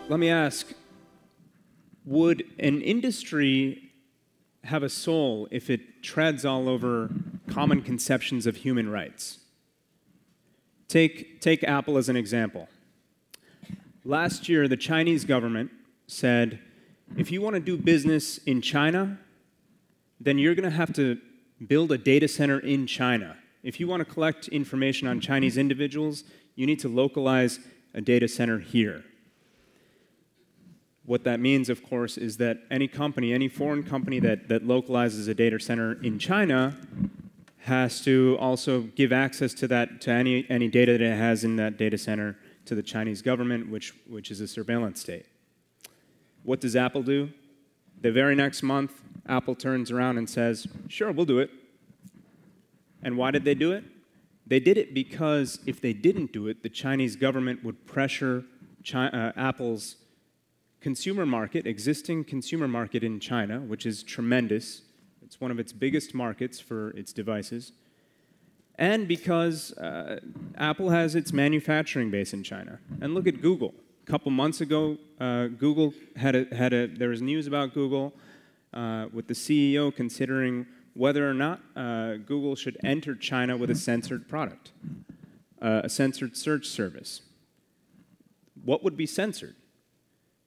Let me ask, would an industry have a soul if it treads all over common conceptions of human rights? Take Apple as an example. Last year, the Chinese government said, if you want to do business in China, then you're going to have to build a data center in China. If you want to collect information on Chinese individuals, you need to localize a data center here. What that means, of course, is that any company, any foreign company that localizes a data center in China has to also give access to that, to any data that it has in that data center to the Chinese government, which is a surveillance state. What does Apple do? The very next month, Apple turns around and says, sure, we'll do it. And why did they do it? They did it because if they didn't do it, the Chinese government would pressure Apple's consumer market, existing consumer market in China, which is tremendous. It's one of its biggest markets for its devices. And because Apple has its manufacturing base in China. And look at Google. A couple months ago, Google there was news about Google with the CEO considering whether or not Google should enter China with a censored product, a censored search service. What would be censored?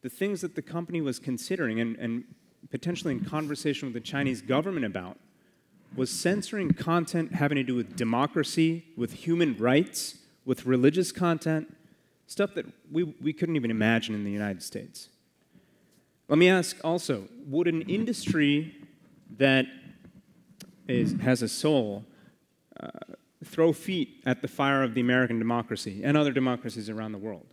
The things that the company was considering and potentially in conversation with the Chinese government about was censoring content having to do with democracy, with human rights, with religious content, stuff that we couldn't even imagine in the United States. Let me ask also, would an industry that has a soul throw feet at the fire of the American democracy and other democracies around the world?